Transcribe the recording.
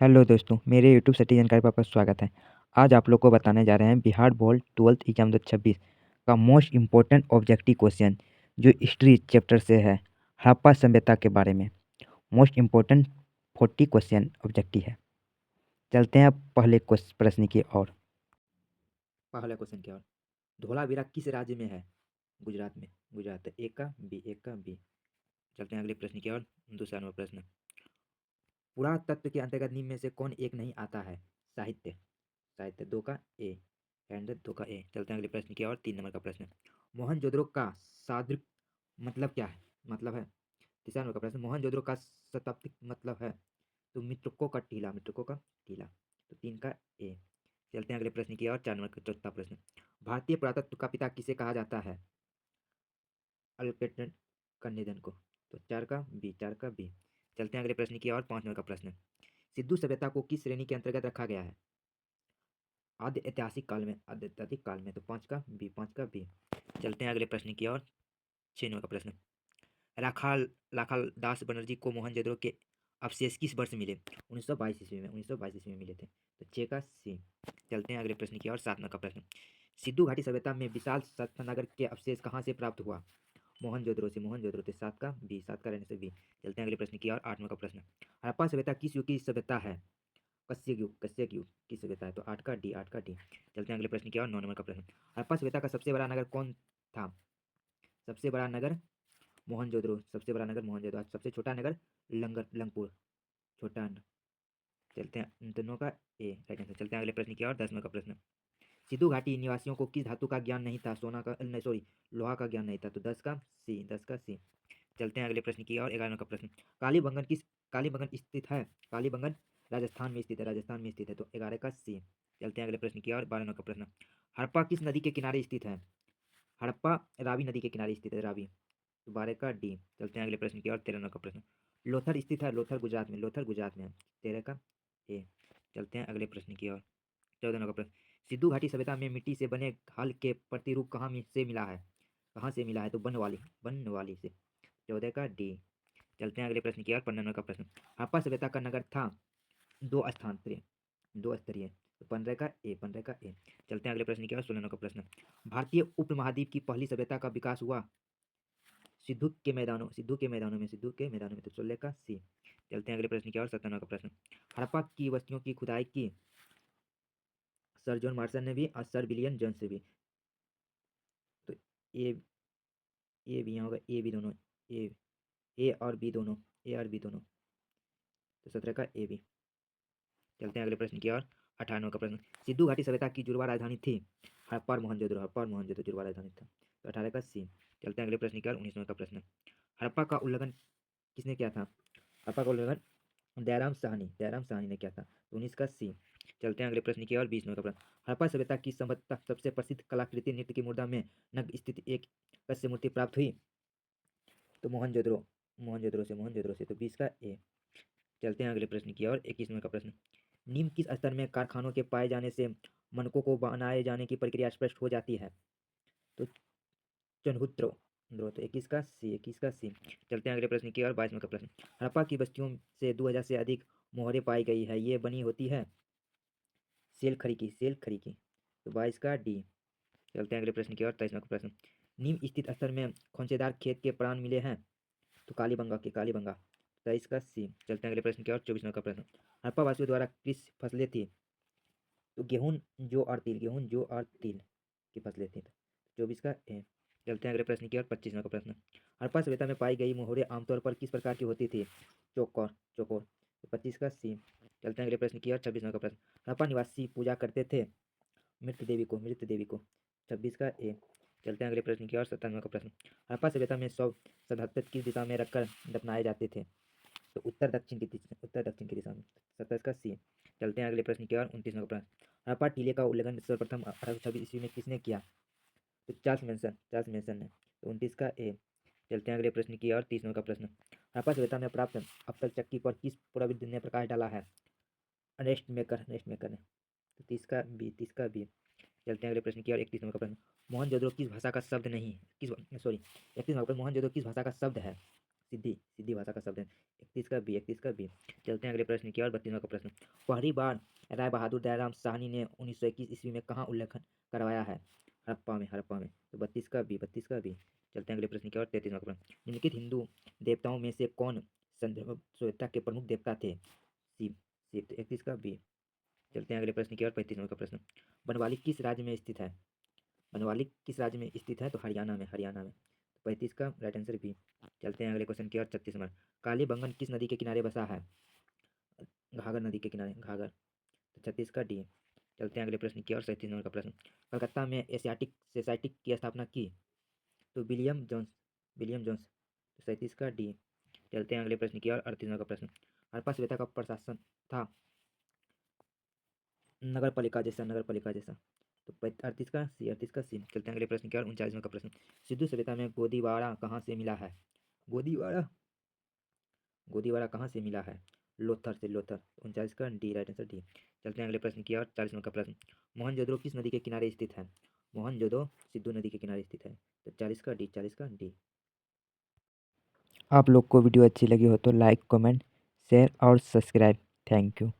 Hello दोस्तों, मेरे YouTube city जानकारी पर आपका स्वागत है। आज आप लोग को बताने जा रहे हैं बिहार बोर्ड 12th एग्जाम 2026 का मोस्ट इम्पोर्टेंट ऑब्जेक्टिव क्वेश्चन जो हिस्ट्री चैप्टर से है, हड़प्पा सभ्यता के बारे में। मोस्ट इम्पोर्टेंट 40 क्वेश्चन ऑब्जेक्टिव है। चलते हैं पहले प्रश्न की ओर। पहला क्वेश्चन की ओर, धोलावीरा किस राज्य में है? गुजरात में। गुजरात है। ए का बी, ए का बी। चलते हैं अगले प्रश्न की ओर। दूसरा नंबर प्रश्न, पुरातत्व के अंतर्गत निम्न में से कौन एक नहीं आता है? साहित्य। साहित्य। दो का ए। एंड दो का ए। चलते हैं अगले प्रश्न की ओर। 3 नंबर का प्रश्न, मोहनजोदड़ो का सादृक मतलब क्या है? मतलब है। तीसरा नंबर का प्रश्न, मोहनजोदड़ो का शताब्दिक मतलब है? तो मृतकों का टीला, मृतकों का टीला। तो 3 का ए। चलते हैं अगले प्रश्न की ओर। 4 नंबर का चौथा प्रश्न, भारतीय पुरातत्व का पिता किसे कहा जाता है? अल्फ्रेड कनिंघन को। तो 4 का बी, 4 का बी। चलते हैं अगले प्रश्न की ओर। 5 नंबर का प्रश्न, सिंधु सभ्यता को किस श्रेणी के अंतर्गत रखा गया है? आद्य ऐतिहासिक काल में, आद्य ऐतिहासिक काल में। तो 5 का बी, 5 का बी। चलते हैं अगले प्रश्न की ओर। 6 नंबर का प्रश्न, राखाल लाखाल दास बनर्जी को मोहनजोदड़ो के अवशेष किस वर्ष मिले? 1922 ईस्वी में, 1922 ईस्वी में मिले थे। तो 6 का सी। चलते हैं अगले प्रश्न की ओर। 7 नंबर का प्रश्न, सिंधु घाटी सभ्यता में विशाल नगर के अवशेष कहाँ से प्राप्त हुआ? मोहनजोदड़ो से, मोहनजोदड़ो से। 7 का बी, 7 का रहने से बी। चलते हैं अगले प्रश्न की ओर। 8 नंबर का प्रश्न, हड़प्पा सभ्यता किस युग की सभ्यता है? कस्यक युग, कस्यक युग की सभ्यता है। तो 8 का डी, 8 का डी। चलते हैं अगले प्रश्न की ओर। 9 नंबर का प्रश्न, हड़प्पा सभ्यता का सबसे बड़ा नगर कौन था? सबसे बड़ा नगर मोहनजोदड़ो, सबसे बड़ा नगर मोहनजोदड़ो। सबसे छोटा नगर लंगपुर, छोटा चलते हैं इन दोनों का ए राइट आंसर। चलते हैं अगले प्रश्न की ओर। 10 नंबर का प्रश्न, सिंधु घाटी निवासियों को किस धातु का ज्ञान नहीं था? सोना का नहीं, सॉरी, लोहा का ज्ञान नहीं था। तो 10 का सी, 10 का सी। चलते हैं अगले प्रश्न की ओर। 11 नंबर का प्रश्न, कालीबंगन स्थित है? कालीबंगन राजस्थान में स्थित है, राजस्थान में स्थित है। तो 11 का सी। चलते हैं अगले प्रश्न की ओर। 12 नंबर का प्रश्न, हड़प्पा किस नदी के किनारे स्थित है? हड़प्पा रावी नदी के किनारे स्थित है, रावी। तो 12 का डी। चलते हैं अगले प्रश्न की ओर। 13 नंबर का प्रश्न, लोथर स्थित है? लोथर गुजरात में, लोथर गुजरात में है। 13 का ए। चलते हैं अगले प्रश्न की ओर। 14 नंबर का प्रश्न, सिंधु घाटी सभ्यता में मिट्टी से बने हल के प्रतिरूप कहाँ से मिला है? कहाँ से मिला है? तो बनवाली, बनवाली से। 14 का डी। चलते हैं अगले प्रश्न की ओर। 15 नंबर का प्रश्न, हड़प्पा सभ्यता का नगर था दो स्थानांतरीय, दो स्तरीय। तो 15 का ए, 15 का ए। चलते हैं अगले प्रश्न की ओर। 16 नंबर का प्रश्न, भारतीय उपमहाद्वीप की पहली सभ्यता का विकास हुआ सिद्धू के मैदानों, सिद्धू के मैदानों में, सिद्धू के मैदानों में। तो 16 का सी। चलते हैं अगले प्रश्न की ओर। 17 नंबर का प्रश्न, हड़प्पा की बस्तियों की खुदाई की सर जॉन मार्शन ने भी और सर विलियम जोन्स से भी। तो ए, ए भी यहाँ होगा, ए भी दोनों, ए, ए और बी दोनों, ए और बी दोनों। तो 17 का ए भी। चलते हैं अगले प्रश्न की ओर। 18 नंबर का प्रश्न, सिंधु घाटी सभ्यता की जुड़वा राजधानी थी? हड़प्पा और मोहनजोदड़ो, हड़प्पा और मोहनजोदड़ो जुड़वा राजधानी था। तो 18 का सी। चलते हैं अगले प्रश्न की ओर। 19 नंबर का प्रश्न, हड़प्पा का उल्लंघन किसने किया था? हड़प्पा का उल्लंघन दयाराम साहनी, दयाराम साहनी ने किया था। तो 19 का सी। चलते हैं अगले प्रश्न की ओर। 20 नंबर का प्रश्न, हड़प्पा सभ्यता की संभवतः सबसे प्रसिद्ध कलाकृति नृत्य की मुद्रा में नग स्थित एक कस्य मूर्ति प्राप्त हुई? तो मोहनजोदड़ो, मोहनजोदड़ो से। तो 20 का ए। चलते हैं अगले प्रश्न की ओर। 21 नंबर का प्रश्न, निम्न किस स्तर में कारखानों के पाए जाने से मनकों को बनाए जाने की प्रक्रिया स्पष्ट हो जाती है? तो चनहुत्रो, तो 21 का सी, 21 का सी। चलते हैं अगले प्रश्न की ओर। 22 नंबर का प्रश्न, हड़प्पा की बस्तियों से 2000 से अधिक मोहरें पाई गई है, ये बनी होती है सेल खरी की, सेल खरी की। तो 22 का डी। चलते हैं अगले प्रश्न की ओर। 23 नंबर का प्रश्न, निम्न स्थित स्तर में खोंचेदार खेत के प्राण मिले हैं? तो कालीबंगा के, कालीबंगा। 23 का सी। चलते हैं अगले प्रश्न की ओर। 24 नंबर का प्रश्न, हड़प्पा वासियों द्वारा किस फसलें थी? तो गेहूं, जौ और तिल, गेहूं, जौ और तिल की फसलें थी। 24 का ए। चलते हैं अगले प्रश्न की ओर। 25 नंबर का प्रश्न, हड़प्पा सभ्यता में पाई गई मोहरें आमतौर पर किस प्रकार की होती थी? चौकोर, चौकोर। तो 25 का सी। चलते हैं अगले प्रश्न की ओर। 26 नंबर का प्रश्न, हड़प्पा निवासी पूजा करते थे मृत देवी को, मृत देवी को। 26 का ए। चलते हैं अगले प्रश्न की ओर। 27 नंबर का प्रश्न, हड़प्पा सभ्यता में शव सधत्त किस दिशा में रखकर दफनाए जाते थे? तो उत्तर दक्षिण की दिशा, उत्तर दक्षिण की दिशा में। 27 का सी। चलते हैं अगले प्रश्न की ओर। 29 नंबर का प्रश्न, हड़प्पा टीले का उल्लंघन सर्वप्रथम 1826 ईस्वी में किसने किया? तो चार्ल्स मेंसन, चार्ल्स मेंसन ने। तो 29 का ए। चलते हैं अगले प्रश्न की ओर। 30 नंबर का प्रश्न, हड़प्पा सभ्यता में प्राप्त अब्तल चक्की पर किस पुराविद ने प्रकाश डाला है? अनेस्ट मेकर, अनेस्ट मेकर ने। तो 30 का बी, 30 का बी। चलते हैं अगले प्रश्न की ओर। 31 नंबर का प्रश्न, मोहनजोदड़ो किस भाषा का शब्द नहीं, किस, सॉरी, 31 नंबर पर मोहनजोदड़ो किस भाषा का शब्द है? सिद्धि सिद्धि भाषा का शब्द है। 31 का बी। चलते हैं अगले प्रश्न की ओर। 32वां का प्रश्न, पहली बार राय बहादुर दयाराम साहनी ने 1921 ईस्वी में कहाँ उल्लेखन करवाया है? हड़प्पा में। तो 32 का बी। चलते हैं अगले प्रश्न की ओर। 33वां का प्रश्न, निम्नलिखित हिंदू देवताओं में से कौन संदर्भ सभ्यता के प्रमुख देवता थे? शिव। शिव। तो 31 का बी। चलते हैं अगले प्रश्न की ओर। 35वां का प्रश्न, बनवाली किस राज्य में स्थित है? बनवाली किस राज्य में स्थित है? तो हरियाणा में। 35 का राइट आंसर बी। चलते हैं अगले क्वेश्चन की ओर। 36वां, कालीबंगन किस नदी के किनारे बसा है? घाघर नदी के किनारे, घाघर। तो 36 का डी। चलते हैं अगले प्रश्न की ओर। 37 का प्रश्न, कलकत्ता में एशियाटिक सोसाइटी की स्थापना की? तो विलियम जोन्स। तो 37 का डी। चलते हैं अगले प्रश्न की ओर। 38वां का प्रश्न, हड़प्पा सभ्यता का प्रशासन था नगर पालिका जैसा। तो 38 का सी। चलते हैं अगले प्रश्न की ओर। 39वां का प्रश्न, सिंधु सभ्यता में गोदीवाड़ा कहाँ से मिला है? गोदीवाड़ा गोदीवाड़ा कहाँ से मिला है? लोथर। 39 का डी राइट आंसर डी। चलते हैं अगले प्रश्न की ओर। 40वां का प्रश्न, मोहनजोदड़ो किस नदी के किनारे स्थित है? मोहनजोदड़ो सिंधु नदी के किनारे स्थित है। तो 40 का डी। आप लोग को वीडियो अच्छी लगी हो तो लाइक कमेंट शेयर और सब्सक्राइब। Thank you.